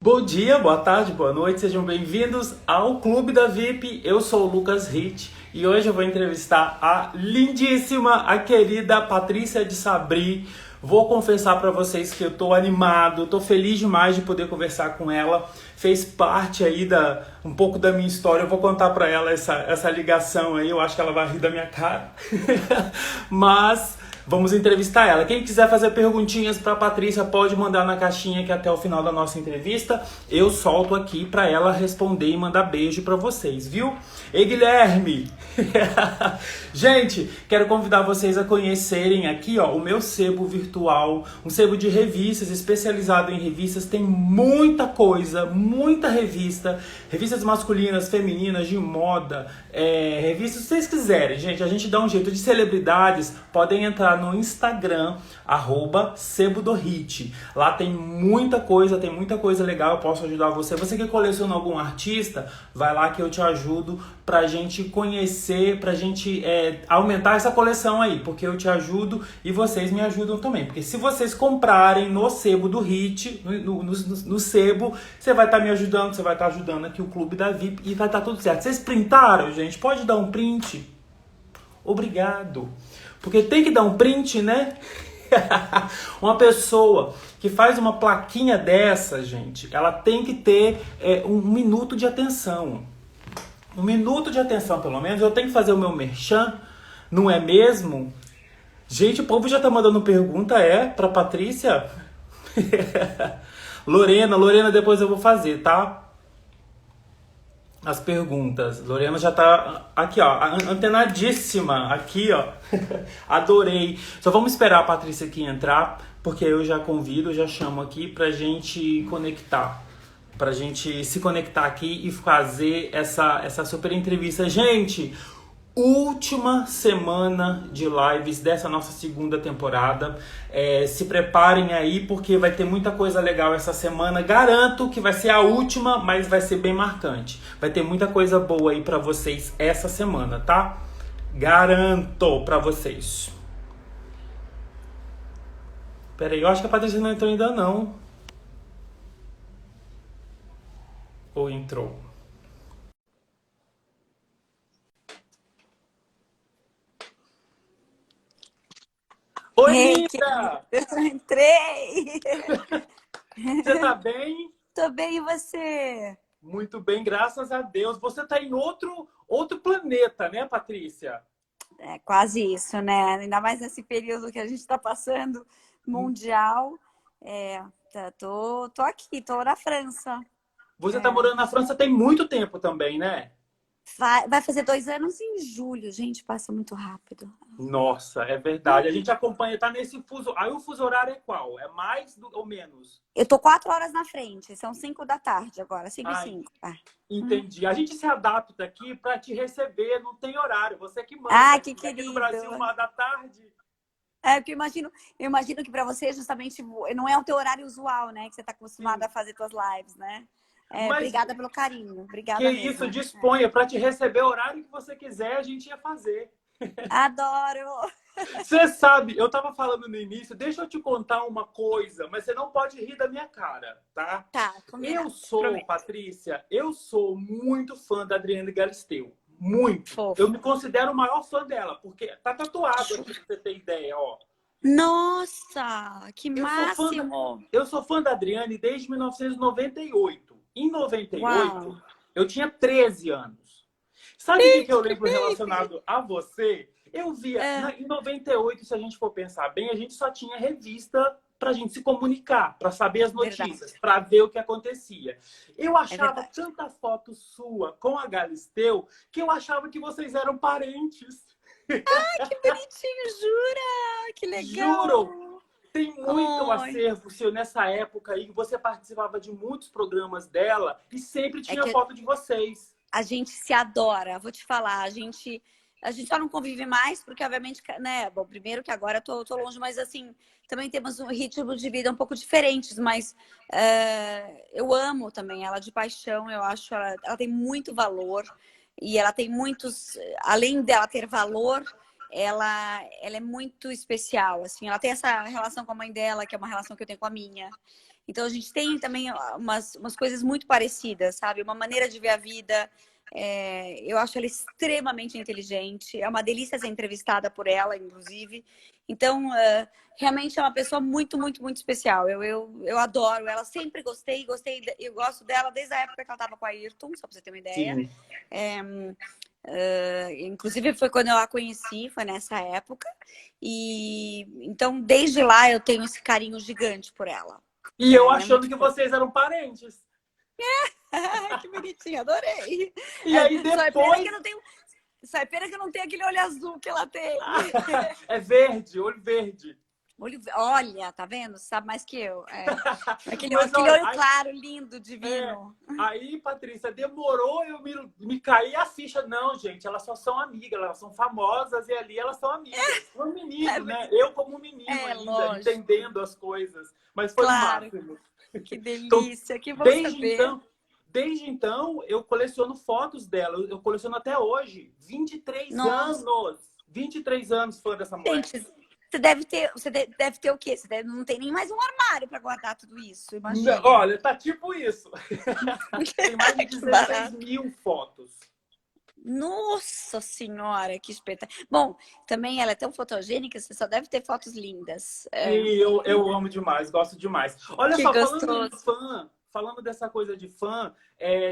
Bom dia, boa tarde, boa noite, sejam bem-vindos ao Clube da VIP. Eu sou o Lucas Hit e hoje eu vou entrevistar a lindíssima, a querida Patrícia de Sabri. Vou confessar para vocês que eu tô animado, tô feliz demais de poder conversar com ela. Fez parte aí um pouco da minha história. Eu vou contar para ela essa ligação aí, eu acho que ela vai rir da minha cara. Mas vamos entrevistar ela. Quem quiser fazer perguntinhas para a Patrícia pode mandar na caixinha que até o final da nossa entrevista eu solto aqui para ela responder e mandar beijo para vocês, viu? Ei, Guilherme! Gente, quero convidar vocês a conhecerem aqui, ó, o meu sebo virtual, um sebo de revistas especializado em revistas. Tem muita coisa, muita revista, revistas masculinas, femininas, de moda, revistas que vocês quiserem, gente. A gente dá um jeito. De celebridades, podem entrar no Instagram, @sebodorrit. Lá tem muita coisa legal, eu posso ajudar você. Você que coleciona algum artista, vai lá que eu te ajudo pra gente conhecer, pra gente aumentar essa coleção aí, porque eu te ajudo e vocês me ajudam também. Porque se vocês comprarem no sebo do Hit, no sebo, você vai estar me ajudando, você vai estar ajudando aqui o Clube da VIP e vai estar tudo certo. Vocês printaram, gente? Pode dar um print? Obrigado. Porque tem que dar um print, né? Uma pessoa que faz uma plaquinha dessa, gente, ela tem que ter um minuto de atenção. Um minuto de atenção, pelo menos. Eu tenho que fazer o meu merchan, não é mesmo? Gente, o povo já tá mandando pergunta, pra Patrícia? Lorena, depois eu vou fazer, tá? As perguntas. Lorena já tá aqui, ó, antenadíssima, aqui, ó. Adorei. Só vamos esperar a Patrícia aqui entrar, porque eu já convido, já chamo aqui pra gente conectar. Pra gente se conectar aqui e fazer essa super entrevista. Gente, última semana de lives dessa nossa segunda temporada. Se preparem aí, porque vai ter muita coisa legal essa semana. Garanto que vai ser a última, mas vai ser bem marcante. Vai ter muita coisa boa aí pra vocês essa semana, tá? Garanto pra vocês. Pera aí, eu acho que a Patrícia não entrou ainda não. Ou entrou? Oi, Hey, linda! eu entrei! Você tá bem? Tô bem, e você? Muito bem, graças a Deus. Você tá em outro planeta, né, Patrícia? É quase isso, né? Ainda mais nesse período que a gente tá passando mundial. Tô aqui, tô na França. Você tá morando na França tem muito tempo também, né? Vai fazer 2 anos em julho, gente, passa muito rápido. Nossa, é verdade. A gente acompanha, tá nesse fuso. Aí o fuso horário é qual? É mais ou menos? Eu tô 4 horas na frente, são 5 da tarde agora, 5 e Ai, 5. entendi. A gente se adapta aqui para te receber, não tem horário. Você que manda. Ah, que Aqui no querido! Brasil, 1 da tarde. Porque eu imagino que para você justamente não é o teu horário usual, né? Que você tá acostumado Sim. a fazer tuas lives, né? Mas Obrigada pelo carinho, que obrigada isso, mesmo. disponha para te receber o horário que você quiser, a gente ia fazer. Adoro! Você sabe, eu tava falando no início, deixa eu te contar uma coisa, mas você não pode rir da minha cara, tá? Tá, combinado. Prometo. Patrícia, eu sou muito fã da Adriane Galisteu. Muito. Eu Fofo. me considero o maior fã dela, porque tá tatuado aqui, pra você ter ideia, ó. Nossa, que Eu sou fã máximo! eu sou fã da Adriane desde 1998. Em 98, Uau! eu tinha 13 anos. Sabe o que eu lembro relacionado a você? Eu via, em 98, se a gente for pensar bem, a gente só tinha revista pra gente se comunicar, pra saber as notícias, pra ver o que acontecia. Eu achava tanta foto sua com a Galisteu que eu achava que vocês eram parentes. Que bonitinho, jura? Que legal! Juro! Tem muito acervo seu nessa época aí, você participava de muitos programas dela e sempre tinha foto de vocês. A gente se adora, vou te falar, a gente só não convive mais, porque obviamente, né, bom, primeiro que agora eu tô longe, mas assim, também temos um ritmo de vida um pouco diferentes, mas eu amo também ela de paixão, eu acho ela tem muito valor e ela tem muitos, além dela ter valor, ela é muito especial, assim, ela tem essa relação com a mãe dela, que é uma relação que eu tenho com a minha. Então a gente tem também umas coisas muito parecidas, sabe? Uma maneira de ver a vida. Eu acho ela extremamente inteligente. É uma delícia ser entrevistada por ela, inclusive. Então, realmente é uma pessoa muito, muito, muito especial. Eu adoro ela. Sempre gostei. Eu gosto dela desde a época que ela estava com a Ayrton, só para você ter uma ideia. Sim. Inclusive foi quando eu a conheci, foi nessa época. E então, desde lá, eu tenho esse carinho gigante por ela. E eu Ela é achando muito que fofa. vocês eram parentes. Que bonitinho, adorei. E aí Só é pena depois. que eu não tenho. Só é pena que eu não tenho aquele olho azul que ela tem. É verde, olho verde. Olha, tá vendo? Sabe mais que eu. Aquele Mas, olho olha, claro, lindo, divino. aí, Patrícia, demorou eu me cair a ficha. Não, gente, elas só são amigas, elas são famosas e ali elas são amigas. Um menino, né? Eu como menino ainda, Lógico. entendendo as coisas. Mas foi o Claro. máximo. Que Então, delícia, que bom desde saber. desde então, eu coleciono fotos dela. Eu coleciono até hoje. 23 Nossa, anos. 23 anos fã dessa mulher. gente, você deve ter o quê? Não tem nem mais um armário para guardar tudo isso, imagina. Olha, tá tipo isso. Tem mais de Que 16 barato. mil fotos. Nossa senhora, que espetáculo. Bom, também ela é tão fotogênica, você só deve ter fotos lindas. Sim, eu amo demais, gosto demais. Olha Que só, falando em gostoso. fã, falando dessa coisa de fã,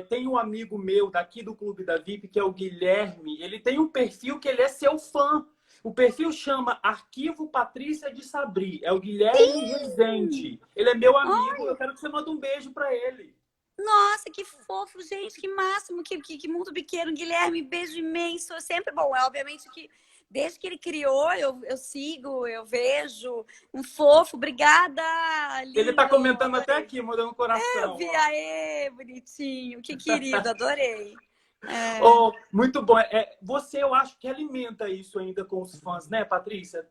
tem um amigo meu daqui do Clube da VIP, que é o Guilherme. Ele tem um perfil que ele é seu fã. O perfil chama Arquivo Patrícia de Sabri. É o Guilherme Rezende. Ele é meu amigo. Eu quero que você mande um beijo para ele. Nossa, que fofo, gente, que máximo, que mundo pequeno. Guilherme, beijo imenso. É sempre bom. Obviamente que desde que ele criou, eu sigo, eu vejo. Um fofo, obrigada, Ele tá lindo. comentando até Adorei. aqui, mandando um Eu coração. vi, Ó. aê, bonitinho, que querido, adorei. Oh, muito bom. Você, eu acho que alimenta isso ainda com os fãs, né, Patrícia?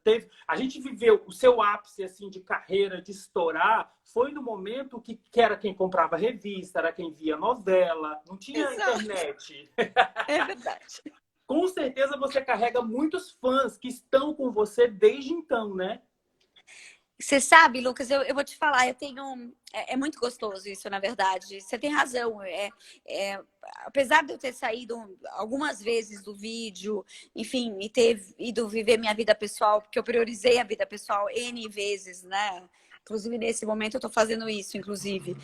A gente viveu o seu ápice assim de carreira, de estourar, foi no momento que era quem comprava revista, era quem via novela, não tinha Exato. internet. É verdade. Com certeza você carrega muitos fãs que estão com você desde então, né? Você sabe, Lucas, eu vou te falar, eu tenho. É muito gostoso isso, na verdade. Você tem razão. Apesar de eu ter saído algumas vezes do vídeo, enfim, e ter ido viver minha vida pessoal, porque eu priorizei a vida pessoal N vezes, né? Inclusive, nesse momento, eu estou fazendo isso, inclusive.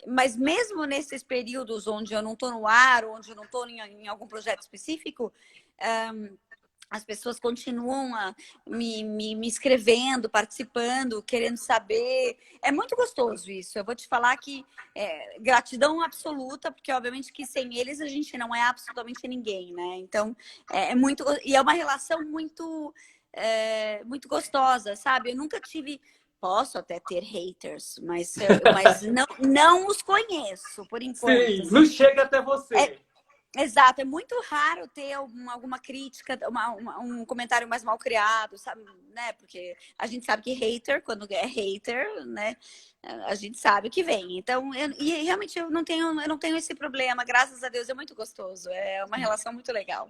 Mas mesmo nesses períodos onde eu não estou no ar, onde eu não estou em algum projeto específico, as pessoas continuam me escrevendo, participando, querendo saber. É muito gostoso isso. Eu vou te falar que gratidão absoluta, porque obviamente que sem eles a gente não é absolutamente ninguém, né? Então, muito. E é uma relação muito, muito gostosa, sabe? Eu nunca tive. Posso até ter haters, mas não os conheço, por enquanto. Sim, Assim. não chega até você. Exato, é muito raro ter alguma crítica, um comentário mais mal criado, sabe, né? Porque a gente sabe que quando é hater, né? A gente sabe o que vem. Então, e realmente eu não tenho esse problema, graças a Deus, é muito gostoso. É uma relação muito legal.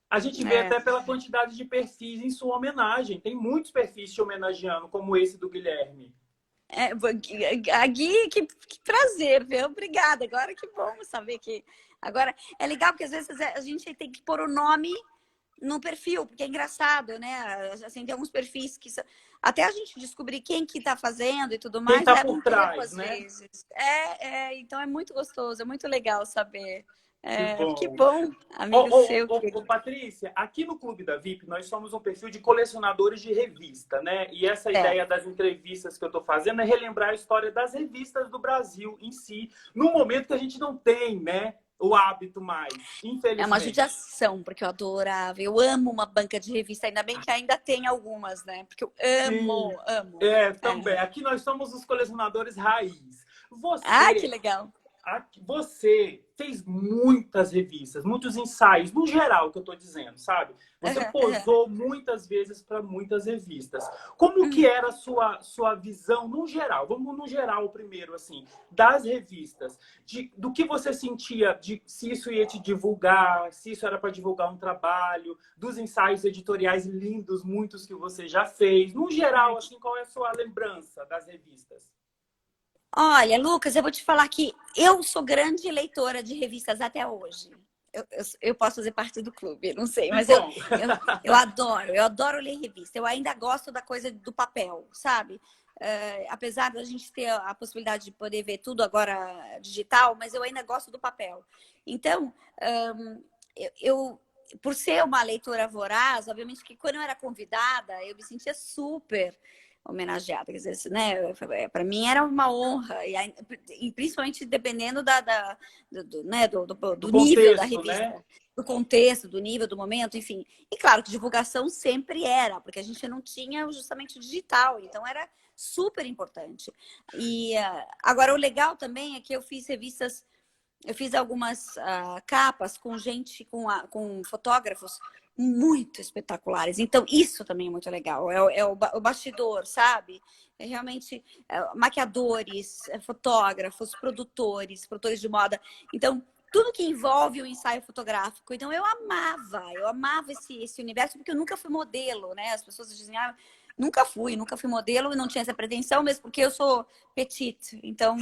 A gente vê até pela quantidade de perfis em sua homenagem. Tem muitos perfis te homenageando, como esse do Guilherme. A Gui, que prazer, viu? Obrigada. Agora que bom saber que. Agora, é legal porque às vezes a gente tem que pôr o nome no perfil, porque é engraçado, né? Assim, tem alguns perfis que. Até a gente descobrir quem que tá fazendo e tudo mais, Quem tá leva por um tempo, trás, às né? vezes. Então é muito gostoso, é muito legal saber. Que Que bom. bom, amigo seu. Patrícia, aqui no Clube da VIP, nós somos um perfil de colecionadores de revista, né? E essa É. ideia das entrevistas que eu estou fazendo é relembrar a história das revistas do Brasil em si, num momento que a gente não tem, né? O hábito mais, infelizmente. É uma judiação, porque eu adorava. Eu amo uma banca de revista, ainda bem que ainda tem algumas, né? Porque eu amo, amo. Também. Aqui nós somos os colecionadores raiz. Que legal. Você fez muitas revistas, muitos ensaios, no geral que eu estou dizendo, sabe? Você posou muitas vezes para muitas revistas. Como que era a sua visão no geral? Vamos no geral primeiro, assim, das revistas, do que você sentia, de se isso ia te divulgar, se isso era para divulgar um trabalho, dos ensaios editoriais lindos, muitos que você já fez. No geral, assim, qual é a sua lembrança das revistas? Olha, Lucas, eu vou te falar que eu sou grande leitora de revistas até hoje. Eu posso fazer parte do clube, não sei, Que mas bom! eu adoro ler revista. Eu ainda gosto da coisa do papel, sabe? Apesar da gente ter a possibilidade de poder ver tudo agora digital, mas eu ainda gosto do papel. Então, por ser uma leitora voraz, obviamente que quando eu era convidada, eu me sentia super homenageada, quer dizer, né, para mim era uma honra, e principalmente dependendo né, Do do nível da contexto, né? revista, do contexto, do nível, do momento, enfim. E claro que divulgação sempre era, porque a gente não tinha justamente o digital, então era super importante. E agora o legal também é que eu fiz algumas capas com gente, com fotógrafos muito espetaculares. Então, isso também é muito legal. O bastidor, sabe? É realmente maquiadores, fotógrafos, produtores de moda. Então, tudo que envolve o ensaio fotográfico. Então, eu amava esse universo, porque eu nunca fui modelo, né? As pessoas dizem, nunca fui modelo e não tinha essa pretensão, mesmo porque eu sou petite. Então,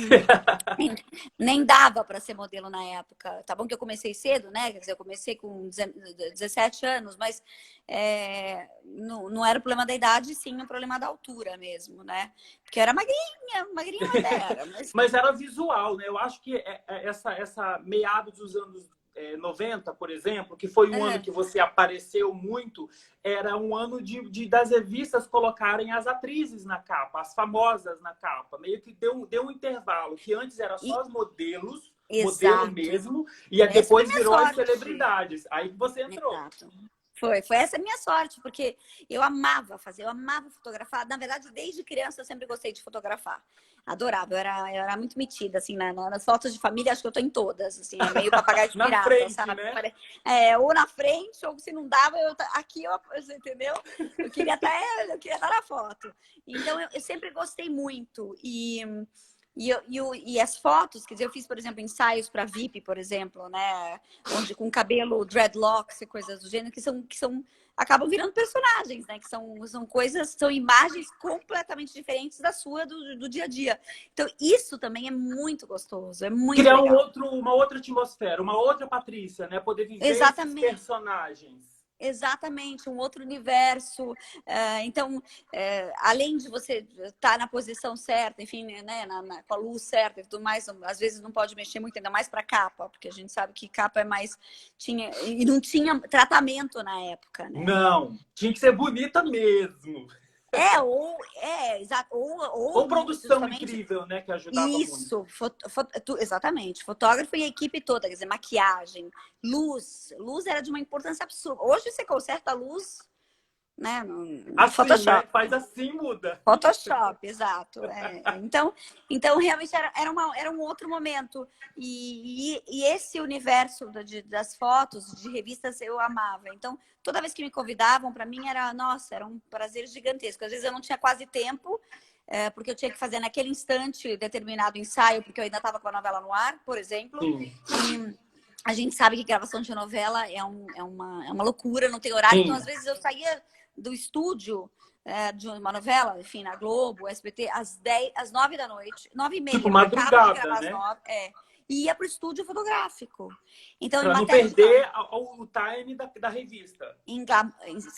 nem dava para ser modelo na época. Tá bom que eu comecei cedo, né? Quer dizer, eu comecei com 17 anos, mas não era o problema da idade, sim o problema da altura mesmo, né? Porque eu era magrinha eu até era. Mas... Mas era visual, né? Eu acho que essa meados dos anos 90, por exemplo, que foi um ano que você apareceu muito, era um ano das revistas colocarem as atrizes na capa, as famosas na capa. Meio que deu um intervalo, que antes era só os modelos, modelo Exato. mesmo, e Essa foi depois minha virou as sorte. celebridades. Aí você entrou. Exato. Foi essa a minha sorte, porque eu amava fotografar. Na verdade, desde criança eu sempre gostei de fotografar. Adorava, eu era muito metida, assim, nas fotos de família, acho que eu tô em todas, assim, é meio papagaio de Na pirata, frente, sabe? né? Ou na frente, ou se não dava, você entendeu? Eu queria estar na foto. Então, eu sempre gostei muito. E as fotos, quer dizer, eu fiz, por exemplo, ensaios para VIP, por exemplo, né? Onde com cabelo, dreadlocks e coisas do gênero, acabam virando personagens, né? Que são coisas, são imagens completamente diferentes da sua, do dia a dia. Então, isso também é muito gostoso, é muito Criar legal. uma outra atmosfera, uma outra Patrícia, né? Poder viver esses Exatamente. personagens. Exatamente, um outro universo. Então, além de você estar na posição certa, enfim, né, com a luz certa e tudo mais, às vezes não pode mexer muito, ainda mais para capa, porque a gente sabe que capa é mais. E não tinha tratamento na época, né? Não, tinha que ser bonita mesmo. Exato, Ou luz, produção justamente. incrível, né? Que ajudava muito. Isso, exatamente. Fotógrafo e a equipe toda, quer dizer, maquiagem, luz. Luz era de uma importância absurda. Hoje você conserta a luz, né, no Assim, né? Photoshop. Faz assim, muda. Photoshop, exato. Então realmente era um outro momento. E esse universo das fotos, de revistas, eu amava. Então, toda vez que me convidavam, para mim era um prazer gigantesco. Às vezes eu não tinha quase tempo, porque eu tinha que fazer naquele instante determinado ensaio, porque eu ainda estava com a novela no ar, por exemplo. Sim. E a gente sabe que gravação de novela é uma loucura, não tem horário. Sim. Então, às vezes, eu saía do estúdio de uma novela, enfim, na Globo, SBT, às 9 da noite, 9h30. Tipo, Acaba de madrugada, gravar às né? 9, e ia para o estúdio fotográfico. Então, Para não perder o time da revista.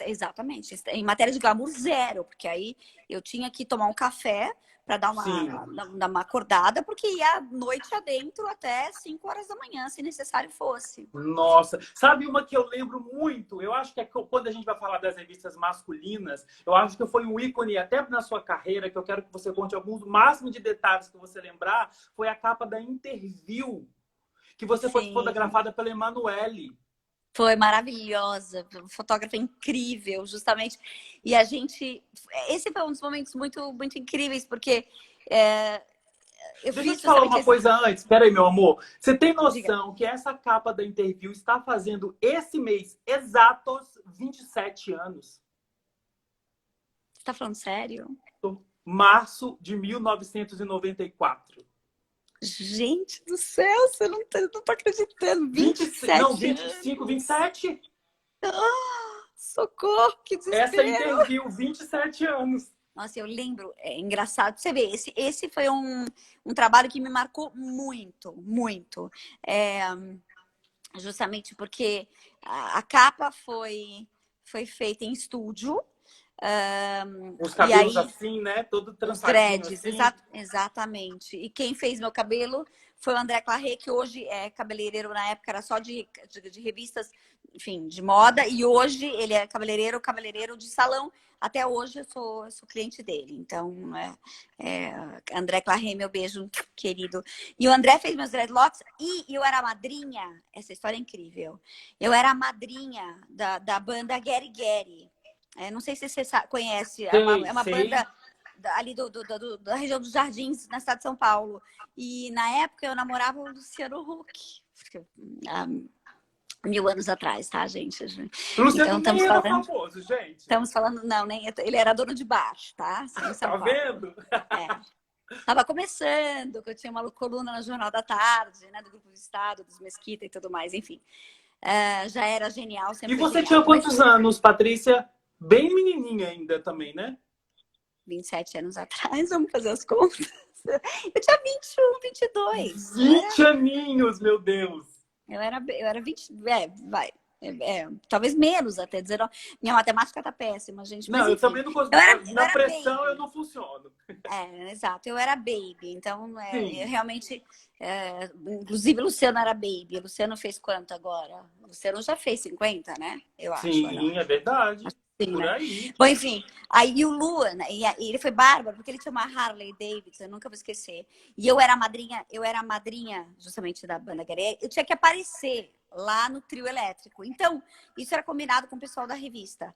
Exatamente. Em matéria de glamour, zero, porque aí eu tinha que tomar um café para dar uma acordada, porque ia noite adentro até 5 horas da manhã, se necessário fosse. Nossa, sabe uma que eu lembro muito? Eu acho que quando a gente vai falar das revistas masculinas, eu acho que foi um ícone até na sua carreira, que eu quero que você conte alguns máximo de detalhes que você lembrar, foi a capa da Interview, que você foi fotografada pela Emanuele. Foi maravilhosa, fotógrafa incrível, justamente. E esse foi um dos momentos muito, muito incríveis, porque Deixa eu te falar uma coisa antes. Espera aí, meu amor. Você tem noção Diga. que essa capa da Interview está fazendo esse mês exatos 27 anos? Você tá falando sério? Março de 1994. Gente do céu, você não tô acreditando. 27 não, 25, 27? Socorro, que desespero. Essa Interview, 27 anos. Nossa, eu lembro, é engraçado. Você vê, esse foi um trabalho que me marcou muito, muito. É, justamente porque a capa foi feita em estúdio. Os E cabelos aí, assim, né? Todo os trançadinho dreads, assim. exatamente. E quem fez meu cabelo foi o André Claret, que hoje é cabeleireiro, na época era só de revistas, enfim, de moda, e hoje ele é cabeleireiro de salão. Até hoje eu sou cliente dele. Então, André Claret, meu beijo, querido. E o André fez meus dreadlocks e eu era a madrinha, essa história é incrível. Eu era a madrinha da banda Gary Gary. Não sei se você conhece, Sei, é uma sei. banda ali da região dos Jardins, na cidade de São Paulo. E na época eu namorava o Luciano Huck. Há 1000 anos atrás, tá, gente? O Luciano Então nem era famoso, gente. estamos falando, não, nem ele era dono de bar, tá? Em São Tá Paulo. vendo? É. Tava começando, que eu tinha uma coluna no Jornal da Tarde, né? Do Grupo do Estado, dos Mesquita e tudo mais, enfim. Já era genial, E sempre foi você genial. tinha quantos anos, Patrícia? Bem menininha ainda também, né? 27 anos atrás, vamos fazer as contas. Eu tinha 21, 22. 20 aninhos, meu Deus. Eu era 20, talvez menos até 19. Minha matemática tá péssima, gente, mas Não, eu enfim. também não Eu consigo. era, eu Na era pressão eu baby. não funciono. Exato, eu era baby. Então, eu Sim, realmente. Inclusive, o Luciano era baby. O Luciano fez quanto agora? O Luciano já fez 50, né? Eu acho, ou não? sim, é verdade. Sim, Por né? aí. Bom, enfim, aí o Lua, né, e ele foi bárbaro, porque ele tinha uma Harley Davidson, eu nunca vou esquecer. E eu era a madrinha justamente da banda Garé, eu tinha que aparecer lá no trio elétrico. Então, isso era combinado com o pessoal da revista.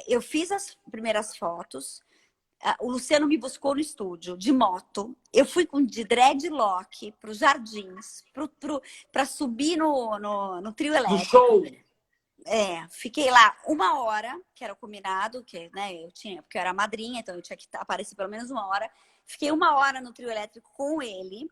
Eu fiz as primeiras fotos, o Luciano me buscou no estúdio de moto. Eu fui de dreadlock para os Jardins, para subir no trio No elétrico. show. Fiquei lá 1 hora, que era o combinado, que, né, porque eu era madrinha, então eu tinha que aparecer pelo menos 1 hora. Fiquei 1 hora no trio elétrico com ele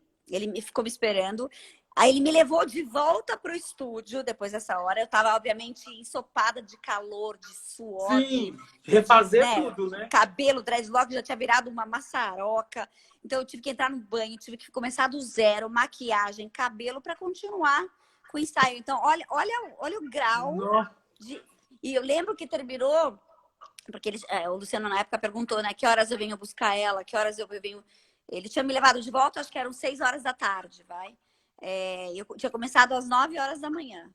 ficou me esperando. Aí ele me levou de volta pro estúdio depois dessa hora. Eu tava, obviamente, ensopada de calor, de suor, Sim, refazer né, tudo, né? cabelo, dreadlock já tinha virado uma maçaroca. Então eu tive que entrar no banho, tive que começar do zero, maquiagem, cabelo, para continuar com o ensaio. Então, olha o grau Nossa. e eu lembro que terminou, porque o Luciano na época perguntou, né, que horas eu venho buscar ela, que horas eu venho. Ele tinha me levado de volta, acho que eram 6 horas da tarde, vai. Eu tinha começado às 9 horas da manhã.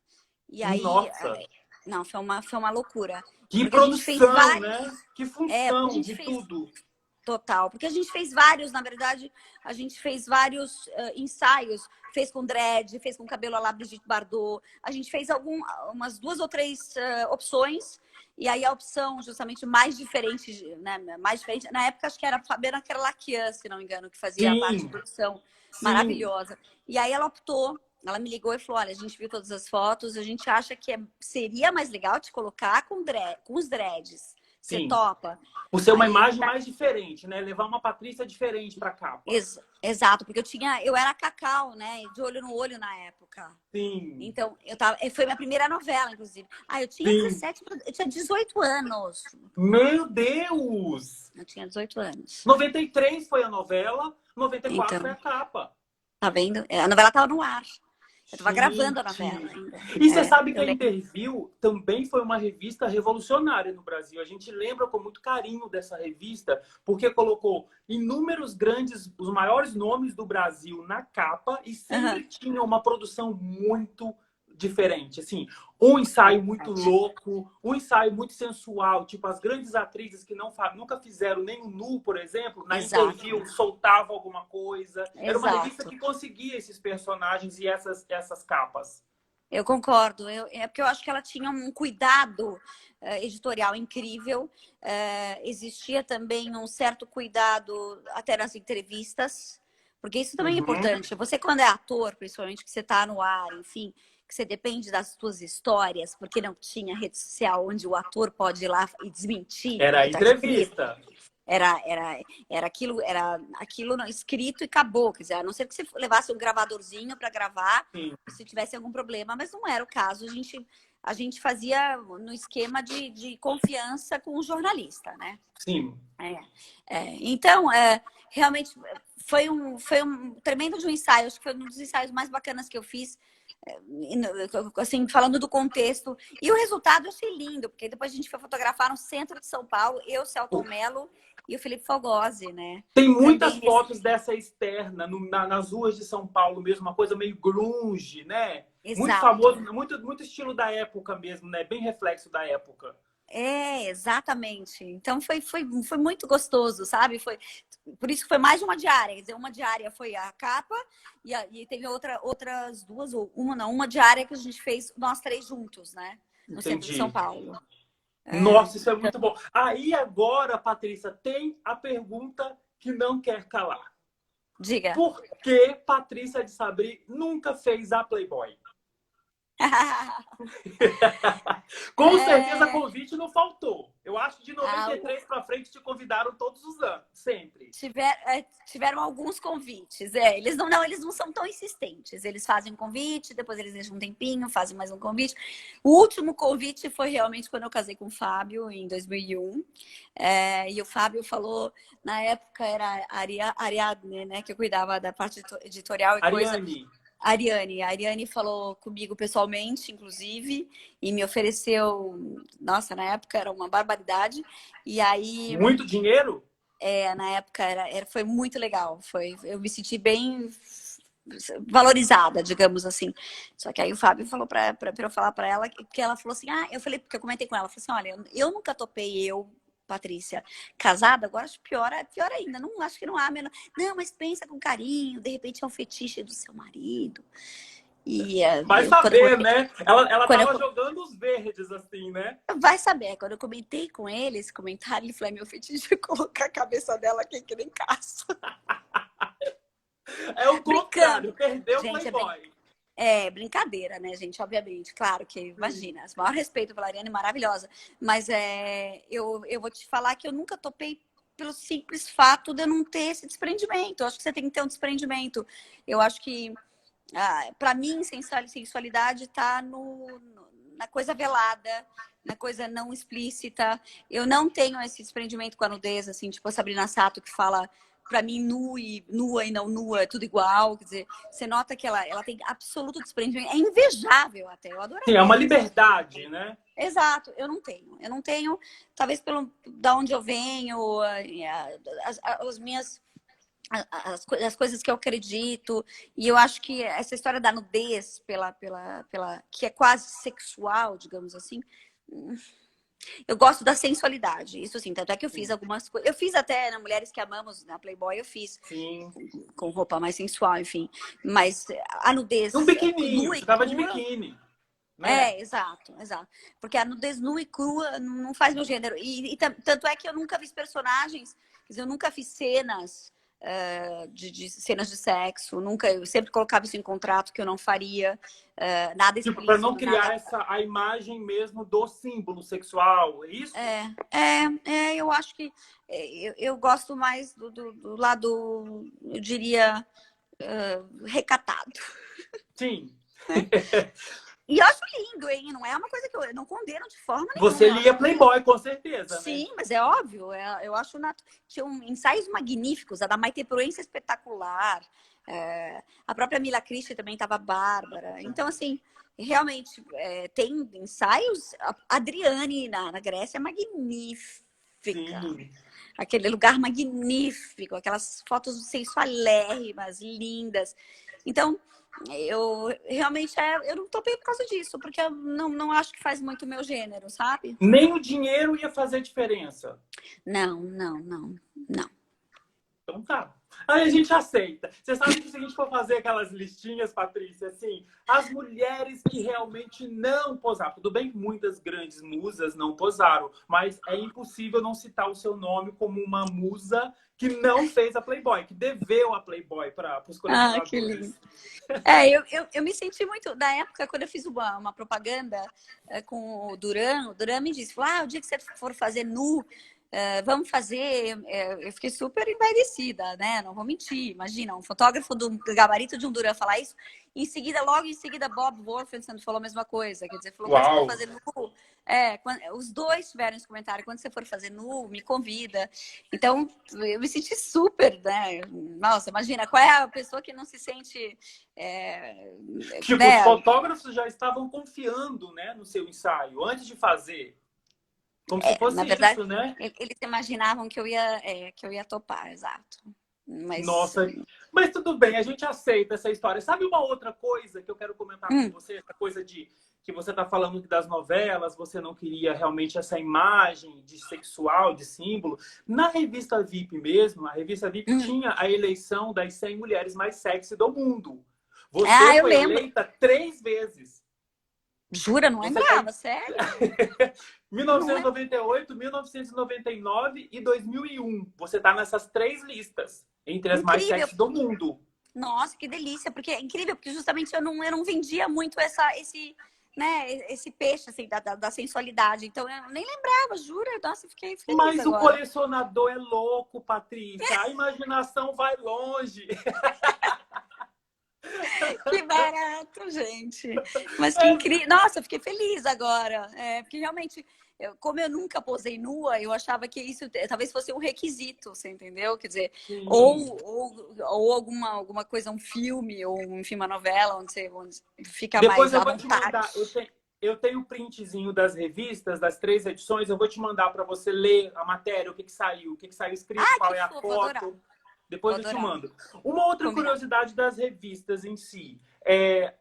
E aí, Nossa. não, foi uma loucura. Que Porque a gente fez produção, vários. né? Que Porque a função gente de fez tudo. total. Porque a gente fez vários, na verdade, a gente fez vários ensaios. Fez com dread, fez com cabelo à la Brigitte Bardot. A gente fez umas 2 ou 3 opções. E aí a opção justamente mais diferente, né? Mais diferente. Na época, acho que era a Fabiana Kerlakian, se não me engano, que fazia a parte de Sim, produção sim, maravilhosa. E aí ela optou. Ela me ligou e falou: olha, a gente viu todas as fotos, a gente acha que seria mais legal te colocar com os dreads. Você sim. topa? Por ser uma Aí ele imagem mais diferente, né? Levar uma Patrícia diferente pra capa. Exato, porque eu era Cacau, né? De olho no olho na época. Sim, Então, foi minha primeira novela, inclusive. Eu tinha sim. 17, eu tinha 18 anos. Meu Deus! Eu tinha 18 anos. 93 foi a novela, 94 foi Então, a capa. tá vendo? A novela tava no ar. Eu tava gravando a Gente! novela ainda. E você sabe que Eu a lembro. Interview também foi uma revista revolucionária no Brasil. A gente lembra com muito carinho dessa revista, porque colocou inúmeros grandes, os maiores nomes do Brasil na capa e sempre Uhum. tinha uma produção muito diferente. Assim, um ensaio muito louco, um ensaio muito sensual, tipo as grandes atrizes que nunca fizeram nem o nu, por exemplo, na Exato. Interview soltava alguma coisa. Era uma revista Exato. que conseguia esses personagens e essas capas. Eu concordo. É porque eu acho que ela tinha um cuidado editorial incrível. Existia também um certo cuidado até nas entrevistas, porque isso também é Uhum. importante. Você, quando é ator, principalmente que você está no ar, enfim, que você depende das suas histórias, porque não tinha rede social onde o ator pode ir lá e desmentir o Era que a está escrito. entrevista. Era aquilo escrito e acabou. Quer dizer, a não ser que você levasse um gravadorzinho para gravar, Sim. se tivesse algum problema, mas não era o caso. a gente fazia no esquema de confiança com o jornalista, né? Sim. Então, realmente foi um tremendo de um ensaio. Acho que foi um dos ensaios mais bacanas que eu fiz, assim, falando do contexto. E o resultado eu achei lindo, porque depois a gente foi fotografar no centro de São Paulo, eu, Celton Mello e o Felipe Fogosi, né? Tem muitas Também fotos dessa externa nas ruas de São Paulo mesmo, uma coisa meio grunge, né? Muito Exato. famoso, muito estilo da época mesmo, né? Bem reflexo da época. Exatamente. Então foi muito gostoso, sabe? Por isso que foi mais de uma diária. Quer dizer, uma diária foi a capa e teve outras duas, ou uma diária que a gente fez nós três juntos, né? No centro de São Entendi. Paulo. Nossa, isso é muito bom. Aí agora, Patrícia, tem a pergunta que não quer calar. Diga. Por que Patrícia de Sabri nunca fez a Playboy? Com certeza convite não faltou. Eu acho que de 93 para frente te convidaram todos os anos, sempre. Tiveram alguns convites. Eles não são tão insistentes. Eles fazem um convite, depois eles deixam um tempinho, fazem mais um convite. O último convite foi realmente quando eu casei com o Fábio, em 2001. E o Fábio falou, na época era a Ariadne, né, que eu cuidava da parte editorial e Ariane. coisa. A Ariane falou comigo pessoalmente, inclusive, e me ofereceu, nossa, na época era uma barbaridade. E aí, muito dinheiro? na época foi muito legal. Eu me senti bem valorizada, digamos assim. Só que aí o Fábio falou para eu falar para ela que ela falou assim: eu falei, porque eu comentei com ela, falei assim: olha, eu nunca topei Patrícia, casada, agora acho pior ainda. Não, acho que não há menor. Não, mas pensa com carinho, de repente é um fetiche do seu marido. E vai saber, né? Ela tava jogando os verdes, assim, né? Vai saber. Quando eu comentei com ele esse comentário, ele falou: meu fetiche é colocar a cabeça dela aqui que nem caço. É o contrário, perdeu o Playboy. Brincadeira, né, gente? Obviamente. Claro que, imagina, o maior respeito pela Ariane, maravilhosa. Mas eu vou te falar que eu nunca topei pelo simples fato de eu não ter esse desprendimento. Eu acho que você tem que ter um desprendimento. Eu acho que, para mim, sensualidade está na coisa velada, na coisa não explícita. Eu não tenho esse desprendimento com a nudez, assim, tipo a Sabrina Sato, que fala... Para mim, nua e não nua é tudo igual. Quer dizer, você nota que ela tem absoluto desprendimento. É invejável até. Eu adoraria. Sim, é uma liberdade, né? Exato. Eu não tenho, talvez da onde eu venho, as coisas que eu acredito. E eu acho que essa história da nudez, que é quase sexual, digamos assim... Eu gosto da sensualidade, isso sim, tanto é que eu fiz algumas coisas. Eu fiz até na Mulheres que Amamos, na Playboy, eu fiz. Sim. Com roupa mais sensual, enfim. Mas a nudez. Um biquininho, você tava de biquíni. Né? Exato. Porque a nudez nua e crua não faz meu gênero. E tanto é que eu nunca fiz personagens, quer dizer, eu nunca fiz cenas. De cenas de sexo, eu sempre colocava isso em contrato que eu não faria nada explícito. Para não criar a imagem mesmo do símbolo sexual, é isso? Eu acho que eu gosto mais do lado, eu diria, recatado. Sim. E eu acho lindo, hein? Não é uma coisa que eu não condeno de forma nenhuma. Você lia Playboy, com certeza, Sim, né? mas é óbvio. Eu acho tinha ensaios magníficos. A da Maite Proença espetacular. A própria Mila Christie também estava bárbara. Então, assim, realmente, tem ensaios. A Adriane na Grécia é magnífica. Sim. Aquele lugar magnífico. Aquelas fotos sensualérrimas, lindas. Então... eu realmente eu não topei por causa disso, porque eu não acho que faz muito o meu gênero, sabe? Nem o dinheiro ia fazer diferença. Não. Então tá. Aí a gente aceita. Você sabe que se a gente for fazer aquelas listinhas, Patrícia, assim, as mulheres que realmente não posaram. Tudo bem que muitas grandes musas não posaram, mas é impossível não citar o seu nome como uma musa que não fez a Playboy, que deveu a Playboy para os colecionadores. Que lindo. Eu me senti muito... Na época, quando eu fiz uma propaganda com o Duran me disse, o dia que você for fazer nu, vamos fazer. Eu fiquei super envaidecida, né? Não vou mentir. Imagina, um fotógrafo do gabarito de um Duran falar isso. Em seguida, logo em seguida, Bob Wolfenson falou a mesma coisa. Quer dizer, falou, quando você for Uau! fazer nu... os dois tiveram esse comentário. Quando você for fazer nu, me convida. Então, eu me senti super, né? Nossa, imagina, qual é a pessoa que não se sente... Tipo, os né? fotógrafos já estavam confiando, né, no seu ensaio, antes de fazer. Como se Na fosse verdade, isso, né? eles imaginavam que eu ia topar, exato. Mas... Nossa, mas tudo bem, a gente aceita essa história. Sabe uma outra coisa que eu quero comentar com hum, você? Essa coisa de que você está falando das novelas, você não queria realmente essa imagem de sexual, de símbolo. Na revista VIP mesmo, a revista VIP hum. tinha a eleição das 100 mulheres mais sexy do mundo. Você Eu foi lembro. eleita 3 vezes. Jura? Não Você tá lembrava, sério? Não lembro. 1998, 1999 e 2001. Você está nessas 3 listas entre as mais Incrível. sexy do mundo. Nossa, que delícia. Porque é incrível, porque justamente eu não vendia muito esse peixe assim, da sensualidade. Então eu nem lembrava, jura? Nossa, fiquei feliz Mas o agora. colecionador é louco, Patrícia. A imaginação vai longe. Que barato, gente. Mas que incrível. Nossa, eu fiquei feliz agora. Porque realmente, como eu nunca posei nua, eu achava que isso talvez fosse um requisito, você entendeu? Quer dizer, Sim. ou alguma coisa, um filme, ou enfim, uma novela, onde fica Depois mais eu à vou te mandar. vontade. Eu tenho um printzinho das revistas, das 3 edições. Eu vou te mandar para você ler a matéria, o que saiu escrito, Ah, qual que é a fofo, vou adorar. foto. Vou Depois eu te adorar. mando. Uma outra Combinado. curiosidade das revistas em si.